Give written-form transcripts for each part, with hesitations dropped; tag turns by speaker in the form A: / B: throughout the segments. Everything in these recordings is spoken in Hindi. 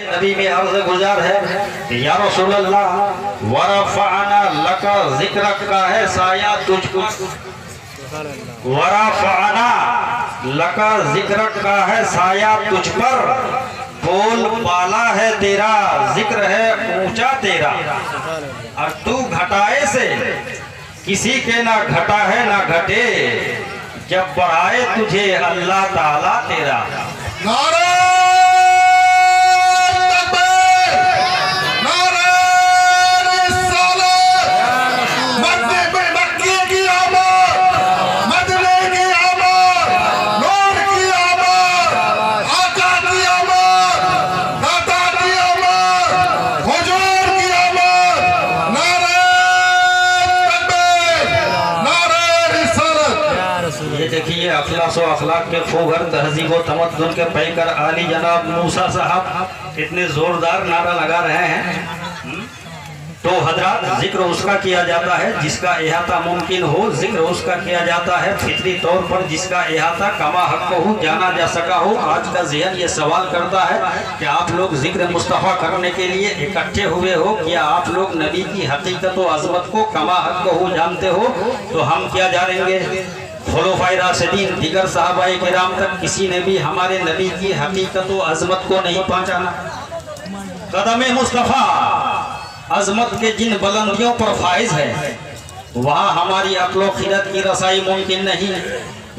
A: नबी में अर्ज गुजार है या रसूलल्लाह वरफ़अना लका ज़िक्रक का है साया तुझको, वरफ़अना लका ज़िक्रक का है साया तुझ पर, बोल बाला है तेरा जिक्र है ऊंचा तेरा, और तू घटाए से किसी के ना घटा है ना घटे, जब बढ़ाए तुझे अल्लाह ताला तेरा।
B: नारे
A: अखलाक के फोगर तहजीब व तमद्दुन के पैकर आली जनाब मूसा साहब इतने जोरदार नारा लगा रहे हैं। तो हजरात जिक्र उसका किया जाता है जिसका इहाता मुमकिन हो, जिक्र उसका किया जाता है फितरी तौर पर जिसका इहाता कमा हक हो, जाना जा सका हो। आज का ज़हन ये सवाल करता है कि आप लोग जिक्र मुस्तफ़ा करने के लिए इकट्ठे हुए हो, क्या आप लोग नबी की हकीकत व अजमत को कमा हक हो जानते हो? तो हम क्या जानेंगे? खुलफ़ाए राशिदीन दीगर सहाबाए किराम तक किसी ने भी हमारे नबी की हकीकत व अजमत को नहीं पहचाना। कदम मुस्तफ़ा अजमत के जिन बुलंदियों पर फाइज है वहाँ हमारी अक्ल खिरत की रसाई मुमकिन नहीं।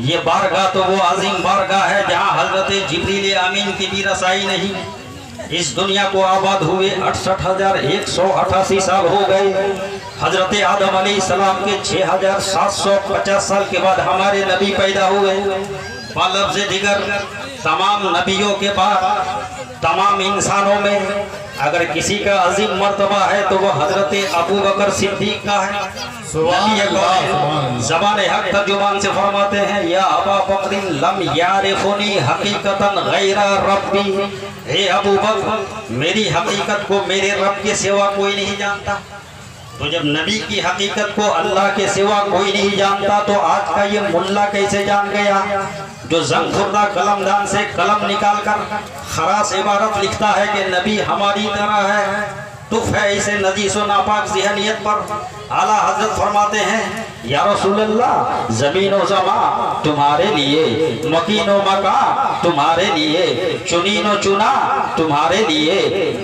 A: ये बारगाह तो वो अजीम बारगाह है जहाँ हजरत जिब्रील अमीन की भी रसाई नहीं। इस दुनिया को आबाद हुए 68,188 साल हो गए। हजरत आदम अलैहिस्सलाम के 6,750 साल के बाद हमारे नबी पैदा हुए। बालफ्ज़ दिगर तमाम नबियों के बाद तमाम इंसानों में अगर किसी का अजीम मर्तबा है तो वह हजरत अबू बकर सिद्दीक का है। ज़बान हक तर्जुमान से फरमाते हैं या अबा बकरिन लम यारिफुनी हकीकतन गैरा रब्बी, हे अबू बकर मेरी हकीकत को मेरे रब के सिवा कोई नहीं जानता। तो जब नबी की हकीकत को अल्लाह के सिवा कोई नहीं जानता तो आज का ये मुल्ला कैसे जान गया जो जंगखुर्दा कलमदान से कलम निकाल कर खरास इबारत लिखता है कि नबी हमारी तरह है। तुफ है इसे नजीस व नापाक ज़हनियत पर। आला हजरत फरमाते हैं या रसूलल्लाह ज़मीन व ज़मा तुम्हारे लिए, मकीन व मका तुम्हारे लिए, चुनीन व चुना तुम्हारे लिए,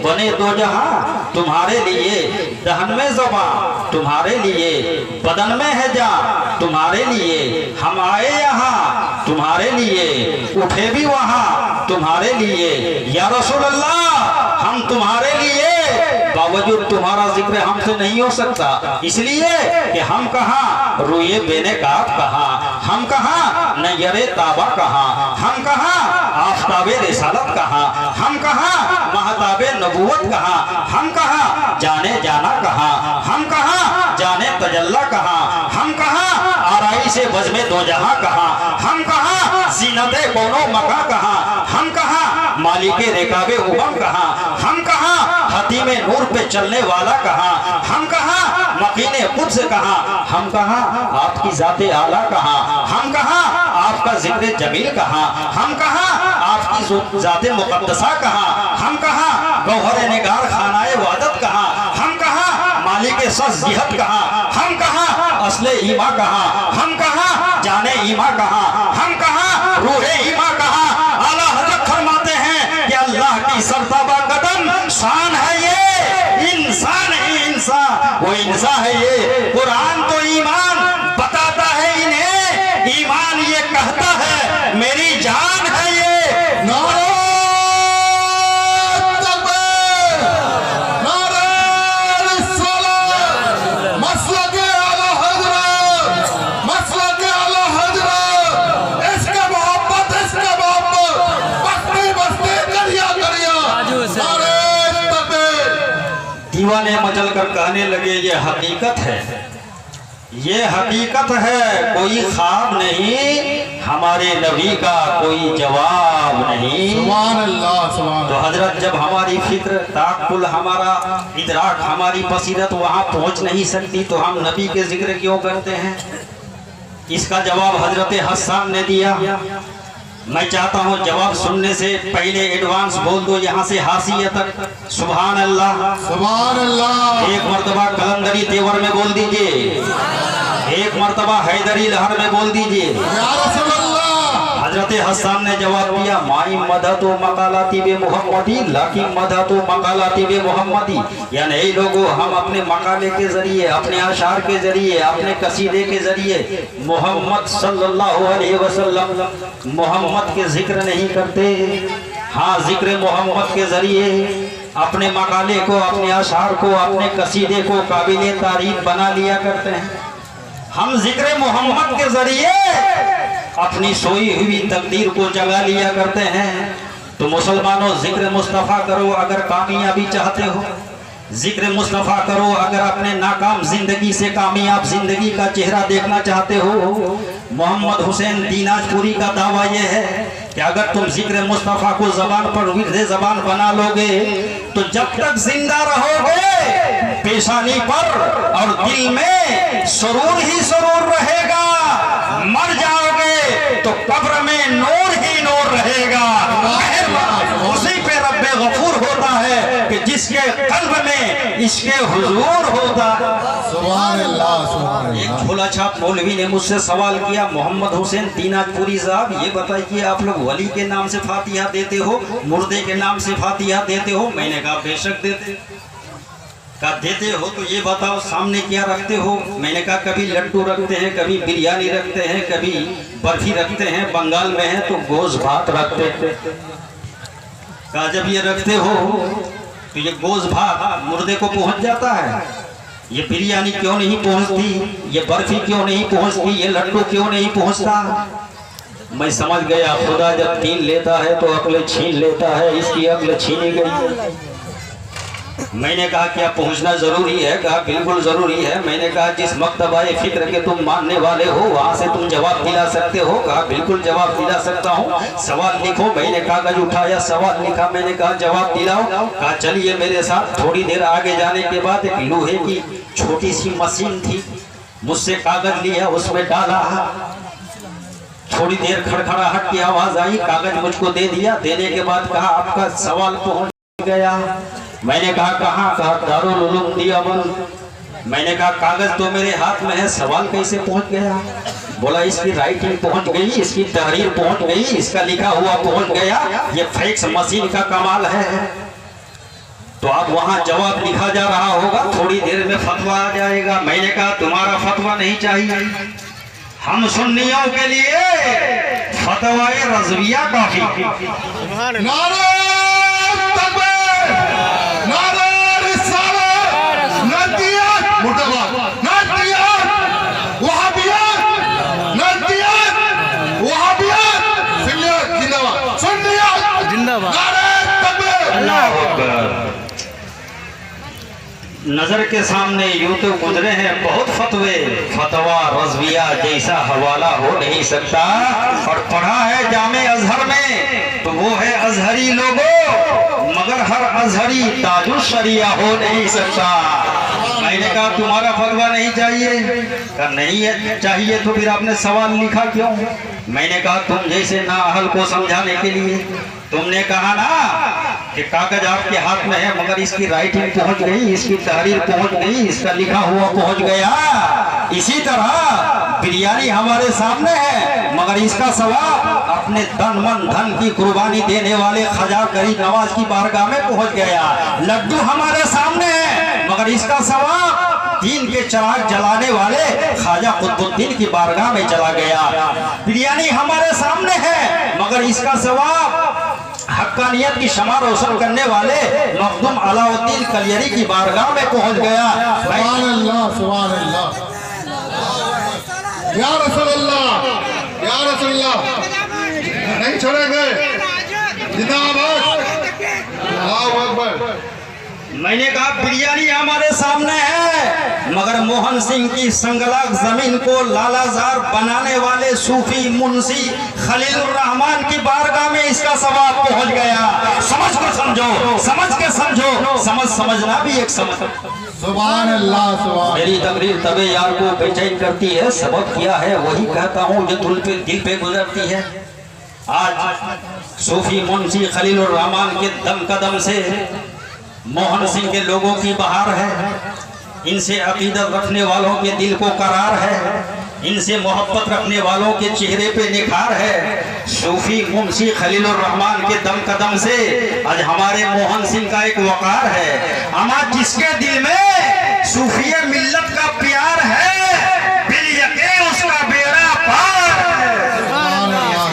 A: बने दो जहां तुम्हारे लिए, दहन में ज़बा तुम्हारे लिए, बदन में है जान तुम्हारे लिए, हम आए यहाँ तुम्हारे लिए, उठे भी वहाँ तुम्हारे लिए। या रसूलल्लाह हम तुम्हारे लिए, बावजूद तुम्हारा जिक्र हमसे नहीं हो सकता, इसलिए कि हम कहाँ रुए बेने काब कहाँ, हम कहाँ नयरे ताबा कहाँ, हम कहाँ आफताबे रिसालत कहाँ, हम कहाँ महताबे नबूवत कहाँ, हम कहाँ जाने जाना कहाँ, हम कहाँ जाने तजल्ला कहाँ, हम कहाँ आराई से बज़्मे दो जहां कहाँ, हम कहाँ जीनते कोनो मका कहाँ, हम कहाँ मालिके रेकाबे उमम कहाँ, हम कहाँ हतीमे नूर पे चलने वाला कहाँ, हम कहाँ मकीने कुद्स कहाँ, हम कहाँ आपकी जाते आला कहाँ, हम कहाँ आपका जिक्र जमील कहाँ, हम कहाँ आपकी जाते मुक़द्दसा कहाँ, हम कहाँ गौहर निगार खानाए वादत कहाँ, हम कहाँ मालिके सज़्ज़िहत कहाँ, हम कहाँ असले ईमा कहाँ, हम कहाँ जाने ईमा कहाँ, हम कहाँ रूहे ईमा कहाँ। आला हज़रत फरमाते हैं कि अल्लाह की सरताबा कदम शान है ये, इंसान ही इंसान, वो इंसान है ये। कुरान तो ईमान बताता है इन्हें, ईमान ये कहता है मेरी जान है ये। दीवाने मचल कर कहने लगे ये हकीकत है, ये हकीकत है, कोई ख्वाब नहीं, हमारे नबी का कोई जवाब नहीं। सुभान अल्लाह, सुभान। तो हजरत जब हमारी फिक्र ताकुल हमारा इदराक हमारी बसीरत वहाँ पहुँच नहीं सकती तो हम नबी के जिक्र क्यों करते हैं? इसका जवाब हजरत हसन ने दिया। मैं चाहता हूँ जवाब सुनने से पहले एडवांस बोल दो यहाँ से हाशिया तक सुभान अल्लाह।
B: सुभान अल्लाह।
A: एक मर्तबा कलंदरी तेवर में बोल दीजिए, एक मर्तबा हैदरी लहर में बोल दीजिए।
B: या रसूल अल्लाह।
A: हजरत हसन ने जवाब दिया, माई मदतो मकालाती बे मोहम्मदी लाकी मदतो मकालाती बे मोहम्मदी, यानी ऐ लोगों हम अपने मकाले के जरिए, अपने अशार के जरिए, अपने कसीदे के जरिए मोहम्मद सल्लल्लाहु अलैहि वसल्लम मोहम्मद के जिक्र नहीं करते। हाँ, जिक्र मोहम्मद के जरिए अपने मकाले को, अपने अशार को, अपने कसीदे को काबिले तारीफ बना लिया करते हैं। हम जिक्र मोहम्मद के जरिए अपनी सोई हुई तकदीर को जगा लिया करते हैं। तो मुसलमानों, जिक्र मुस्तफ़ा करो अगर कामयाबी चाहते हो, जिक्र मुस्तफ़ा करो अगर अपने नाकाम जिंदगी से कामयाब जिंदगी का चेहरा देखना चाहते हो। मोहम्मद हुसैन दीनाजपुरी का दावा यह है कि अगर तुम जिक्र मुस्तफ़ा को जबान पर विर्द जबान बना लोगे तो जब तक जिंदा रहोगे पेशानी पर और दिल में सुरूर ही सुरूर रहेगा, मर जाओगे तो कब्र में नूर ही नूर रहेगा। उसी पे रब्बे गफूर होता है कि जिसके कल्ब में इसके हुजूर होता।
B: सुभान अल्लाह, सुभान अल्लाह।
A: एक भोला छाप मौलवी ने मुझसे सवाल किया, मोहम्मद हुसैन दीनाजपुरी साहब ये बताइए आप लोग वली के नाम से फातिहा देते हो, मुर्दे के नाम से फातिहा देते हो? मैंने कहा बेशक देते। का देते हो तो ये बताओ सामने क्या रखते हो? मैंने कहा कभी लड्डू रखते हैं, कभी बिरयानी रखते हैं, कभी बर्फी रखते हैं, बंगाल में है तो गोश्त भात रखते हैं। कहा जब ये रखते हो तो ये गोश्त भात मुर्दे को पहुंच जाता है, ये बिरयानी क्यों नहीं पहुंचती, ये बर्फी क्यों नहीं पहुंचती, ये लड्डू क्यों नहीं पहुंचता? मैं समझ गया खुदा जब तीन लेता है तो अक्ल छीन लेता है, इसकी अक्ल छीनी गई। मैंने कहा क्या पहुंचना जरूरी है? कहा बिल्कुल जरूरी है। मैंने कहा जिस मक्तबाए फिक्र के तुम मानने वाले हो वहां से तुम जवाब दिला सकते हो? कहा बिल्कुल जवाब दिला सकता हूँ। सवाल लिखो। मैंने कागज उठाया, सवाल लिखा, मैंने कहा जवाब दिलाओ। कहा चलिए मेरे साथ। थोड़ी देर आगे जाने के बाद एक लोहे की छोटी सी मशीन थी, मुझसे कागज लिया, उसमें डाला, थोड़ी देर खड़खड़ाहट की आवाज आई, कागज मुझको दे दिया। देने के बाद कहा आपका सवाल पहुंच गया। मैंने कहा कहाँ? कहा दारुल उलूम देवबंद। मैंने कहा कागज तो मेरे हाथ में है, सवाल कैसे पहुंच गया? बोला इसकी राइटिंग पहुंच गई, इसकी तहरीर पहुंच गई, इसका लिखा हुआ पहुंच गया, ये फैक्स मशीन का कमाल है। तो अब वहां जवाब लिखा जा रहा होगा, थोड़ी देर में फतवा आ जाएगा। मैंने कहा तुम्हारा फतवा नहीं चाहिए, हम सुन्नियों के लिए फतवाए रज़विया काफी।
B: नारे तकबीर, नारे रिसालत, नदियत मुर्दाबाद, नदियत वहाबियत, नदियत वहाबियत, सुन्नियत जिंदाबाद, सुन्नियत जिंदाबाद, नारे तकबीर,
A: अल्लाहू अकबर। नजर के सामने यूं तो गुजरे हैं बहुत फतवे, फतवा रज़विया जैसा हवाला हो नहीं सकता। और पढ़ा है जामे अजहर में तो वो है अजहरी लोगों, मगर हर अजहरी ताजुल शरिया हो नहीं सकता। मैंने कहा तुम्हारा फतवा नहीं चाहिए? कहा नहीं है चाहिए। तो फिर आपने सवाल लिखा क्यों? मैंने कहा तुम जैसे नाअहल को समझाने के लिए। तुमने कहा ना कि कागज आपके हाथ में है, मगर इसकी राइटिंग पहुंच गई, इसकी तहरीर पहुंच गई, इसका लिखा हुआ पहुंच गया। इसी तरह बिरयानी हमारे सामने है, मगर इसका सवाब अपने तन मन धन की कुर्बानी देने वाले ख्वाजा गरीब नवाज की बारगाह में पहुंच गया। लड्डू हमारे सामने है, मगर इसका सवाब दीन के चिराग जलाने वाले ख्वाजा कुतुबुद्दीन की बारगाह में चला गया। बिरयानी हमारे सामने है, मगर इसका सवाब हक्कानियत की शमा रोशन करने वाले मखदूम अलाउद्दीन कलियरी की बारगाह में पहुंच गया।
B: सुभान अल्लाह, सुभान अल्लाह, या रसूल अल्लाह, या रसूल अल्लाह, नहीं छोड़ेंगे, जिंदाबाद, अल्लाहू अकबर।
A: मैंने कहा बिरयानी हमारे सामने है, मगर मोहन सिंह की संगलाग जमीन को लालाजार बनाने वाले सूफी मुंशी खलीलुर रहमान की बारगाह में इसका सवाब पहुंच गया। समझ कर समझो, समझ के समझो, समझना भी एक समझ।
B: सुभान अल्लाह, सुभान।
A: मेरी तकरीर तबे यार को बेचैन करती है, सबक किया है वही कहता हूँ जो दिल पे गुजरती है। आज सूफी मुंशी खलीलुर रहमान के दम कदम से मोहन सिंह के लोगों की बहार है। इनसे अकीदत रखने वालों के दिल को करार है, इनसे मोहब्बत रखने वालों के चेहरे पे निखार है। सूफी मुंशी खलीलुर रहमान के दम कदम से आज हमारे मोहन सिंह का एक वकार है। हमारा जिसके दिल में सूफी मिल्लत का प्यार है, बिल यकीन उसका बेड़ा पार है,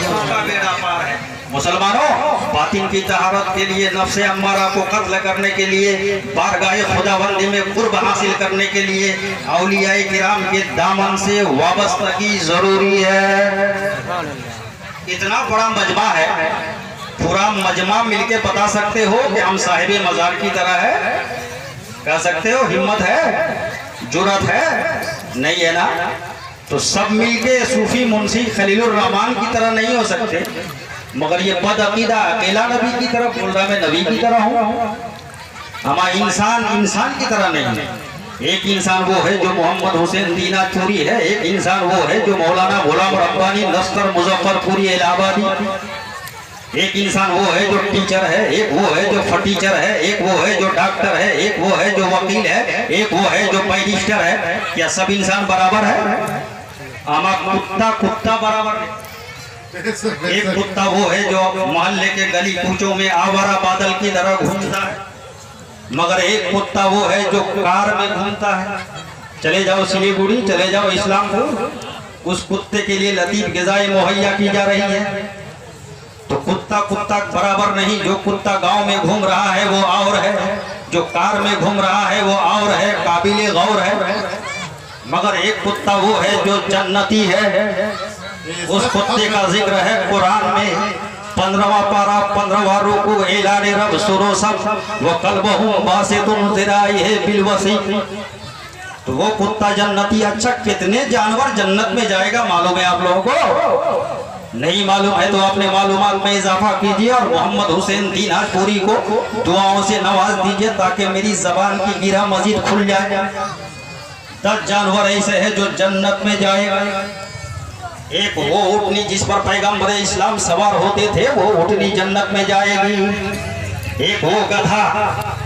A: उसका बेड़ा पार है। मुसलमानों, बातिन की तहारत के लिए, नफ्से अम्मारा को कत्ल करने के लिए, बारगाहे खुदाबंदी में कुर्ब हासिल करने के लिए औलियाए किराम के दामन से वाबस्तगी जरूरी है। इतना बड़ा मजमा है, पूरा मजमा मिलके बता सकते हो कि हम साहिबे मजार की तरह है? कह सकते हो? हिम्मत है, जुर्रत है? नहीं है ना? तो सब मिलके सूफी मुंशी खलीलुर रहमान की तरह नहीं हो सकते। मगर ये बद अकीदा अकेला नबी की तरफ बोल रहा, मैं नबी की तरह हूँ। हमारा इंसान की तरह नहीं। एक इंसान वो है जो मोहम्मद हुसैन दीनाजपुरी है, एक इंसान वो है जो मौलाना गुलाम रब्बानी नस्तर मुजफ्फरपुरी इलाहाबादी, एक इंसान वो है जो टीचर है, एक वो है जो फटीचर है, एक वो है जो डॉक्टर है, एक वो है जो वकील है, एक वो है जो बैरिस्टर है। क्या सब इंसान बराबर है? हमारा कुत्ता बराबर नहीं। एक कुत्ता वो है जो मोहल्ले के गली कूचों में आवारा बादल की तरह घूमता है, मगर एक कुत्ता वो है जो कार में घूमता है। चले जाओ सिलीगुड़ी, चले जाओ इस्लामपुर, उस कुत्ते के लिए लतीफ ग़िज़ाएं मुहैया की जा रही है। तो कुत्ता बराबर नहीं। जो कुत्ता गांव में घूम रहा है वो और है, जो कार में घूम रहा है वो और है, काबिले गौर है। मगर एक कुत्ता वो है जो जन्नती है। उस कुत्ते का जिक्र है कुरान में 15वां पारा 15वां रुकू, ऐलान रब सुनो सब वो कल्बहु बासितुन ज़िराइहि बिल वसी। तो वो कुत्ता जन्नती। अच्छा, कितने जानवर जन्नत में जाएगा मालूम है आप लोगों को? नहीं मालूम है तो अपने मालूमात में इजाफा कीजिए और मोहम्मद हुसैन दीनाजपुरी को दुआओं से नवाज दीजिए ताकि मेरी जबान की गिरा मजीद खुल जाए। 10 जानवर ऐसे हैं जो जन्नत में जाएगा। एक वो ऊँटनी जिस पर पैगंबर इस्लाम सवार होते थे, वो ऊँटनी जन्नत में जाएगी। एक वो गधा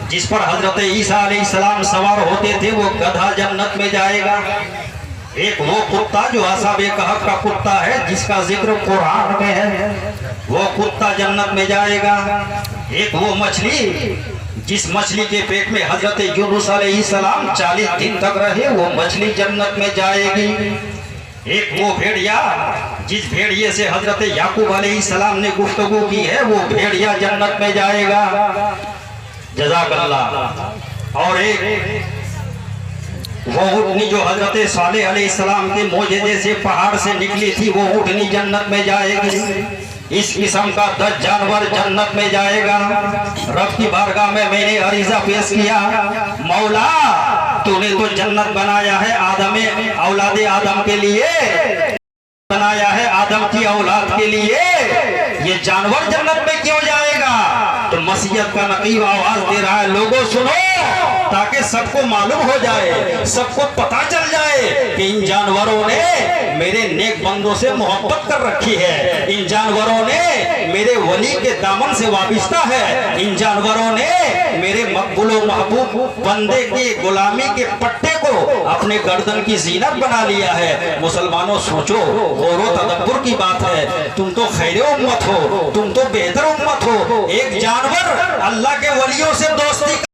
A: जिस पर हजरत ईसा अलैहिस्सलाम सवार होते थे, वो गधा जन्नत में जाएगा। एक वो कुत्ता जो असहाबे कहफ का कुत्ता है जिसका जिक्र कुरान में है, वो कुत्ता जन्नत में जाएगा। एक वो मछली जिस मछली के पेट में हजरत यूनुस अलैहिस्सलाम 40 दिन तक रहे, वो मछली जन्नत में जाएगी। एक वो भेड़िया जिस भेड़िए से हजरत याकूब अलैहिस्सलाम ने गुफ्तगू की है, वो भेड़िया जन्नत में जाएगा। जज़ाकल्लाह। और एक वो ऊँटनी जो हजरत सालेह अलैहिस्सलाम के मोजज़े से पहाड़ से निकली थी, वो ऊँटनी जन्नत में जाएगी। इस किस्म का 10 जानवर जन्नत में जाएगा। रब की बारगाह में मैंने अरीज़ा पेश किया, मौला तूने तो जन्नत बनाया है औलादे आदम के लिए, बनाया है आदम की औलाद के लिए, ये जानवर जन्नत में क्यों जाएगा? तो मसीहत का नकीब आवाज दे रहा है, लोगों सुनो, ताकि सबको मालूम हो जाए, सबको पता चल जाए कि इन जानवरों ने मेरे नेक बंदों से मोहब्बत कर रखी है, इन जानवरों ने मेरे वली के दामन से वाबिस्ता है, इन जानवरों ने मेरे मकबूल व महबूब बंदे की गुलामी के पट्टे को अपने गर्दन की जीनत बना लिया है। मुसलमानों सोचो, गौर व तदब्बुर की बात है। तुम तो खैर उम्मत हो, तुम तो बेहतर उम्मत हो। एक जानवर अल्लाह के वलियों से दोस्ती